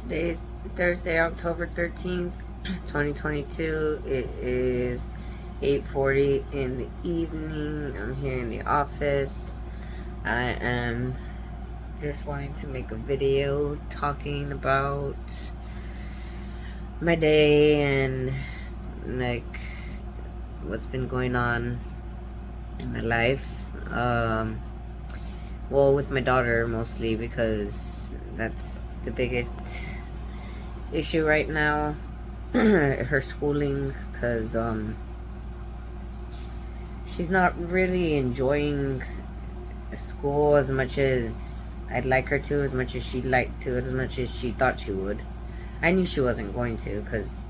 Today is Thursday, October 13th, 2022. It is 8:40 in the evening. I'm here in the office. I am just wanting to make a video talking about my day and like what's been going on in my life. Well, with my daughter mostly, because that's the biggest issue right now. Her schooling, because she's not really enjoying school as much as I'd like her to, as much as she'd like to, as much as she thought she would. I knew she wasn't going to, because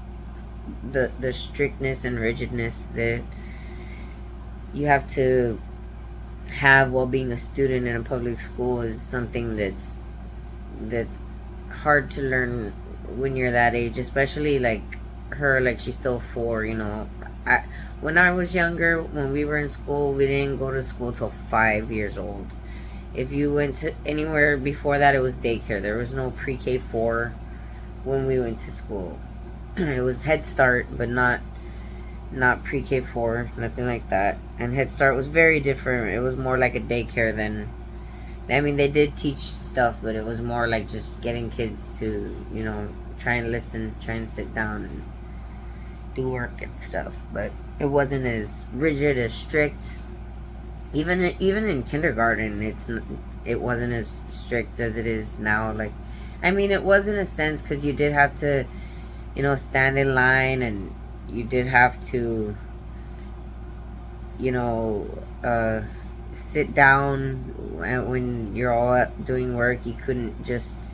the strictness and rigidness that you have to have while being a student in a public school is something that's hard to learn when you're that age, especially like her, like she's still 4, when I was younger, when we were in school, we didn't go to school till 5 years old. If you went to anywhere before that, it was daycare. There was no pre-K 4 when we went to school. It was Head Start, but not pre-K 4, nothing like that. And Head Start was very different. It was more like a daycare than, I mean, they did teach stuff, but it was more like just getting kids to, try and listen, try and sit down and do work and stuff. But it wasn't as rigid, as strict. Even in kindergarten, it wasn't as strict as it is now. Like, I mean, it was in a sense, because you did have to, stand in line, and you did have to, sit down when you're all doing work. You couldn't just,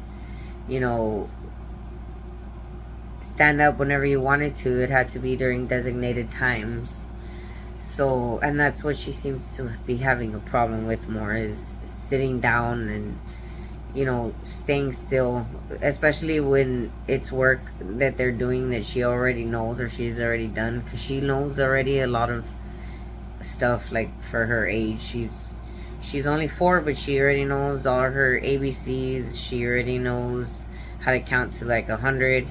stand up whenever you wanted to. It had to be during designated times. So, and that's what she seems to be having a problem with more, is sitting down and, staying still, especially when it's work that they're doing that she already knows or she's already done, because she knows already a lot of stuff. Like, for her age, she's only 4, but she already knows all her ABCs. She already knows how to count to like 100.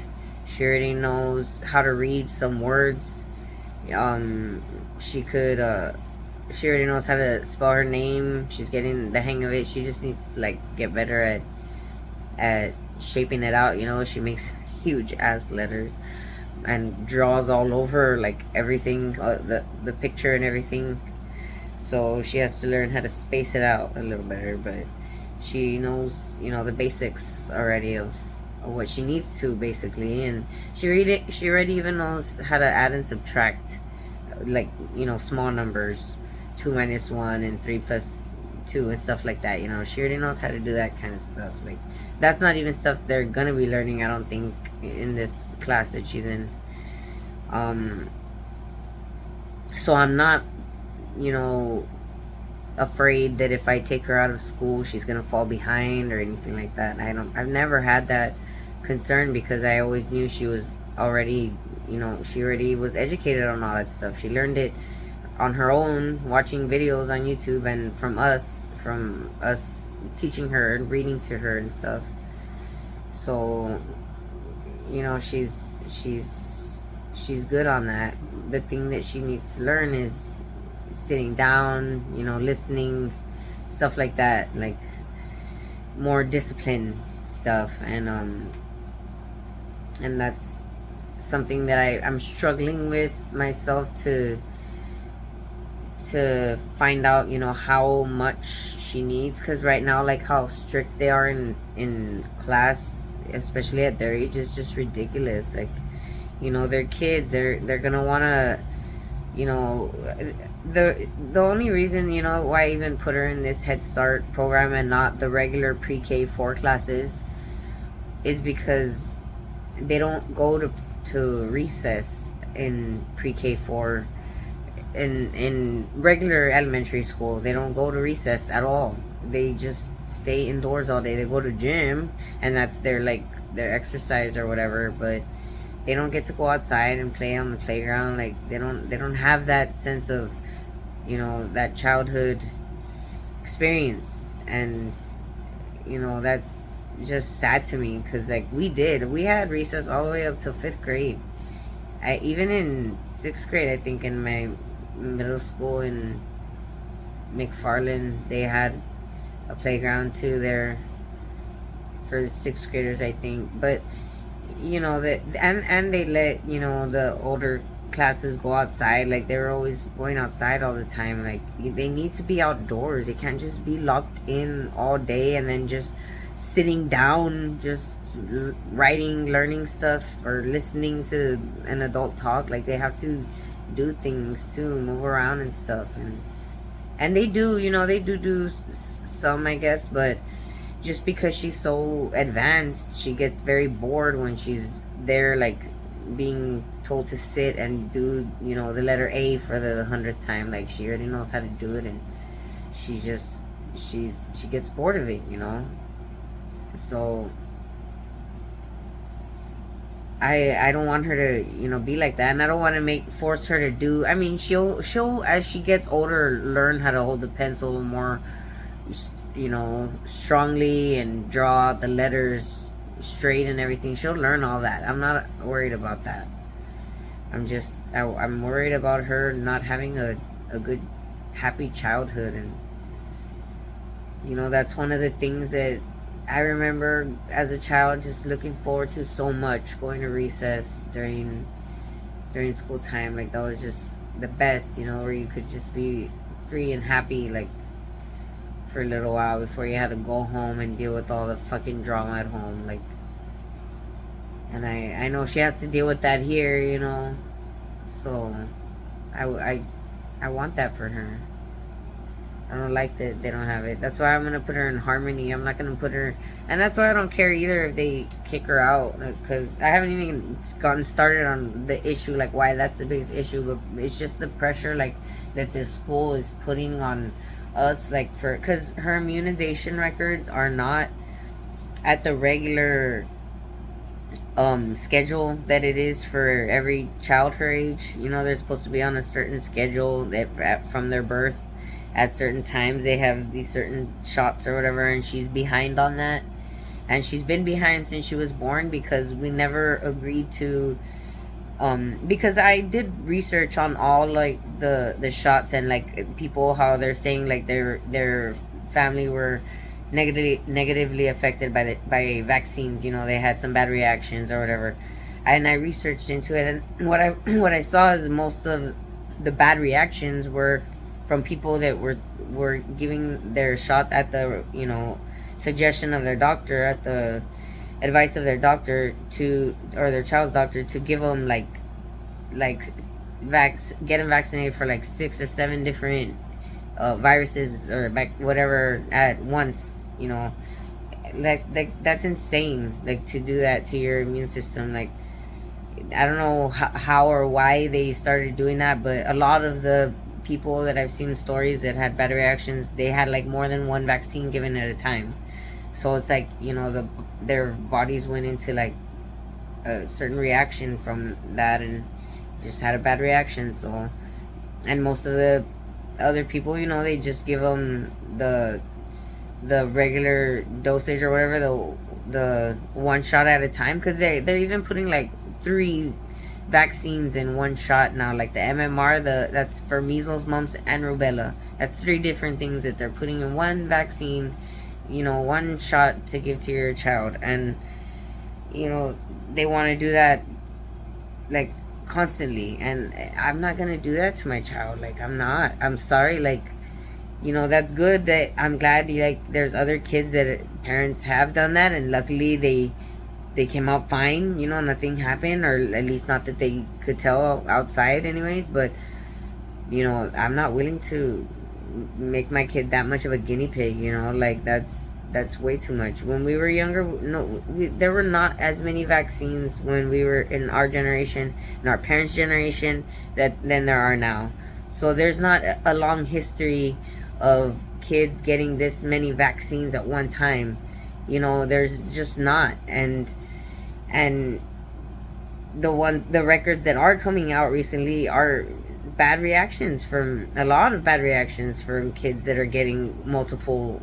She already knows how to read some words. She already knows how to spell her name. She's getting the hang of it. She just needs to like get better at shaping it out. She makes huge ass letters and draws all over, like, everything, the picture and everything. So she has to learn how to space it out a little better, but she knows, the basics already of what she needs to, basically. And she already even knows how to add and subtract, like, small numbers, 2 minus 1 and 3 plus 2 and stuff like that. She already knows how to do that kind of stuff. Like, that's not even stuff they're gonna be learning, I don't think, in this class that she's in. So I'm not, afraid that if I take her out of school, she's gonna fall behind or anything like that. I've never had that concern, because I always knew she was already, she already was educated on all that stuff. She learned it on her own, watching videos on YouTube, and from us teaching her and reading to her and stuff. So, she's good on that. The thing that she needs to learn is sitting down, listening, stuff like that, like more discipline stuff. And that's something that I'm struggling with myself to find out, how much she needs. Because right now, like, how strict they are in class, especially at their age, is just ridiculous. Like, they're kids. They're gonna wanna, the only reason, why I even put her in this Head Start program and not the regular pre-K 4 classes, is because they don't go to recess in pre-K 4. In regular elementary school, they don't go to recess at all. They just stay indoors all day. They go to gym, and that's their exercise or whatever, but they don't get to go outside and play on the playground. Like, they don't have that sense of, that childhood experience. And that's just sad to me, because like we had recess all the way up till 5th grade. Even in 6th grade, I think, in my middle school in McFarland, they had a playground too there for the 6th graders, I think. But that, and they let the older classes go outside. Like, they were always going outside all the time. Like, they need to be outdoors. They can't just be locked in all day and then just sitting down, just writing, learning stuff, or listening to an adult talk. Like, they have to do things too, move around and stuff. And they do, they do some, I guess. But just because she's so advanced, she gets very bored when she's there, like, being told to sit and do the letter A for the 100th time. Like, she already knows how to do it, and she gets bored of it. So I don't want her to be like that, and I don't want to force her to do. I mean, she'll as she gets older learn how to hold the pencil more strongly and draw out the letters straight and everything. She'll learn all that. I'm not worried about that. I'm worried about her not having a good, happy childhood. And that's one of the things that I remember as a child just looking forward to so much, going to recess during school time. Like, that was just the best, where you could just be free and happy, like, for a little while before you had to go home and deal with all the fucking drama at home. Like, and I know she has to deal with that here, so I want that for her. I don't like that they don't have it. That's why I'm going to put her in Harmony. I'm not going to put her... And that's why I don't care either if they kick her out. Because I haven't even gotten started on the issue, like, why that's the biggest issue. But it's just the pressure, like, that this school is putting on us, like, for... Because her immunization records are not at the regular schedule that it is for every child her age. They're supposed to be on a certain schedule from their birth. At certain times they have these certain shots or whatever, and she's behind on that. And she's been behind since she was born, because we never agreed to because I did research on all, like, the shots, and, like, people, how they're saying, like, their family were negatively affected by vaccines. They had some bad reactions or whatever. And I researched into it, and what I saw is most of the bad reactions were from people that were giving their shots at the suggestion of their doctor, at the advice of their doctor, or their child's doctor, to give them like get them vaccinated for like 6 or 7 different viruses or whatever at once. Like that's insane. Like, to do that to your immune system. Like, I don't know how or why they started doing that, but a lot of the people that I've seen stories that had bad reactions, they had like more than one vaccine given at a time. So it's like, their bodies went into like a certain reaction from that and just had a bad reaction. So, and most of the other people, they just give them the regular dosage or whatever, the one shot at a time, because they're even putting like 3 vaccines in one shot now, like the MMR, that's for measles, mumps, and rubella. That's 3 different things that they're putting in one vaccine, one shot to give to your child. And they want to do that like constantly, and I'm not gonna do that to my child. Like, I'm sorry. Like, that's good. That I'm glad there's other kids that parents have done that, and luckily they came out fine, nothing happened, or at least not that they could tell outside anyways. But I'm not willing to make my kid that much of a guinea pig. Like, that's way too much. When we were younger, there were not as many vaccines when we were in our generation, in our parents' generation, than there are now. So there's not a long history of kids getting this many vaccines at one time. There's just not. And the records that are coming out recently are a lot of bad reactions from kids that are getting multiple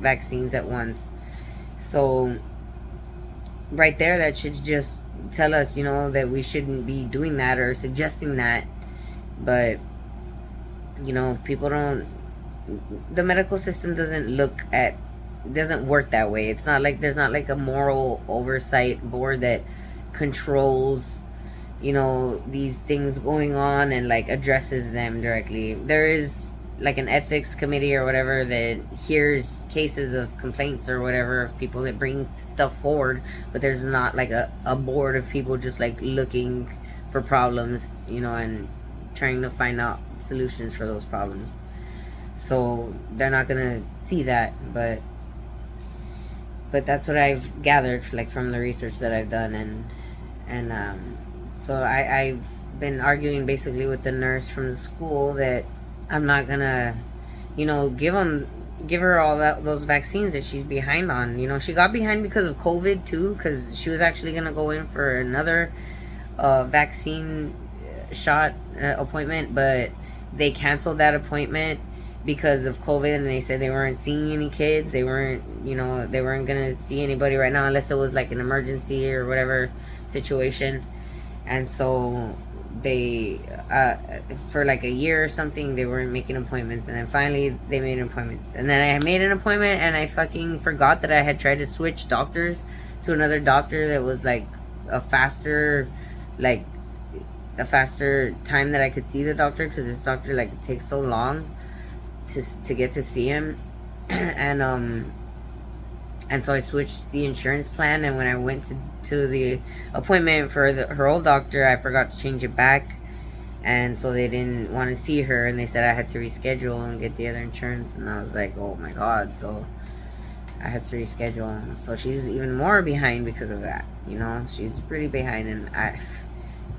vaccines at once. So right there, that should just tell us, you know, that we shouldn't be doing that or suggesting that. But, you know, people don't, the medical system doesn't work that way. It's not like there's not like a moral oversight board that controls, you know, these things going on and like addresses them directly. There is like an ethics committee or whatever that hears cases of complaints or whatever of people that bring stuff forward, but there's not like a board of people just like looking for problems, you know, and trying to find out solutions for those problems. So they're not gonna see that, but that's what I've gathered, like from the research that I've done. So I've been arguing basically with the nurse from the school that I'm not gonna, you know, give her all those vaccines that she's behind on. You know, she got behind because of COVID too, because she was actually gonna go in for another vaccine shot appointment, but they canceled that appointment because of COVID, and they said they weren't seeing any kids. They weren't gonna see anybody right now unless it was like an emergency or whatever situation. And so they for like a year or something, they weren't making appointments, and then finally they made appointments. And then I made an appointment, and I fucking forgot that I had tried to switch doctors to another doctor that was like a faster time that I could see the doctor, because this doctor, like, it takes so long to get to see him. And so I switched the insurance plan, and when I went to the appointment for her old doctor, I forgot to change it back, and so they didn't want to see her, and they said I had to reschedule and get the other insurance. And I was like, oh my god. So I had to reschedule. So she's even more behind because of that, you know. She's pretty behind, and I'm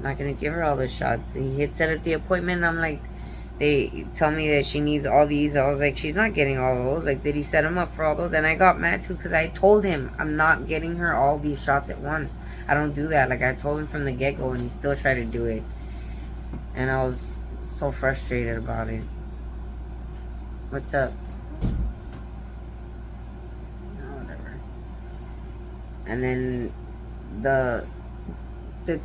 not gonna give her all those shots. He had set up the appointment, and I'm like, they tell me that she needs all these. I was like, she's not getting all those. Like, did he set him up for all those? And I got mad too, because I told him I'm not getting her all these shots at once. I don't do that. Like, I told him from the get-go, and he still tried to do it. And I was so frustrated about it. What's up? Oh, whatever. And then the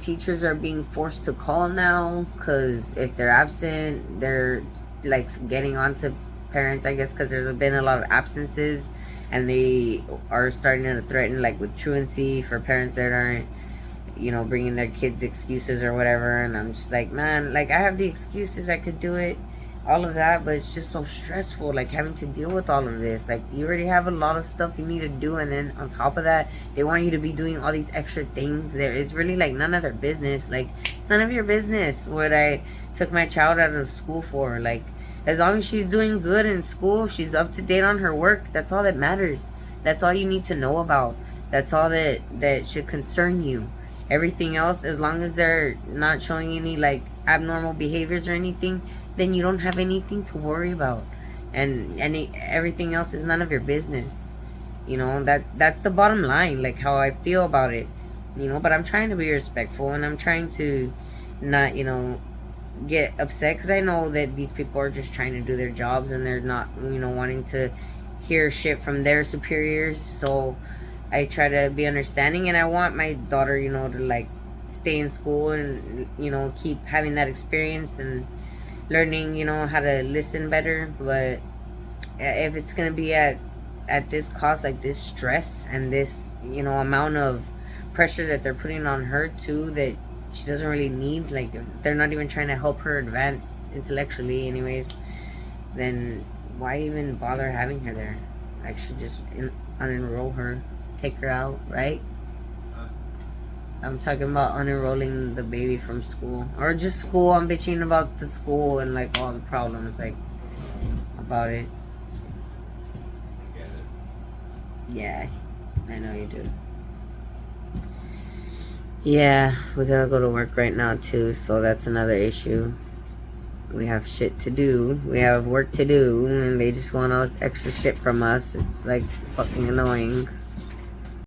teachers are being forced to call now, because if they're absent, they're like getting on to parents, I guess, because there's been a lot of absences, and they are starting to threaten like with truancy for parents that aren't, you know, bringing their kids excuses or whatever. And I'm just like, man, like, I have the excuses, I could do it, all of that, but it's just so stressful, like, having to deal with all of this. Like, you already have a lot of stuff you need to do, and then on top of that, they want you to be doing all these extra things that is really like none of their business. Like, it's none of your business what I took my child out of school for. Like, as long as she's doing good in school, she's up to date on her work, that's all that matters. That's all you need to know about. That's all that should concern you. Everything else, as long as they're not showing any like abnormal behaviors or anything, then you don't have anything to worry about. And everything else is none of your business. You know, that's the bottom line, like how I feel about it. You know, but I'm trying to be respectful, and I'm trying to not, you know, get upset, because I know that these people are just trying to do their jobs, and they're not, you know, wanting to hear shit from their superiors. So I try to be understanding, and I want my daughter, you know, to like stay in school and, you know, keep having that experience and learning, you know, how to listen better. But if it's gonna be at this cost, like this stress and this, you know, amount of pressure that they're putting on her too, that she doesn't really need, like, if they're not even trying to help her advance intellectually anyways, then why even bother having her there? Like, should just unenroll her, take her out, right? I'm talking about unenrolling the baby from school, or just school. I'm bitching about the school and like all the problems like about it. Yeah, I know you do. Yeah, we gotta go to work right now too, so that's another issue. We have shit to do. We have work to do, and they just want all this extra shit from us. It's like fucking annoying.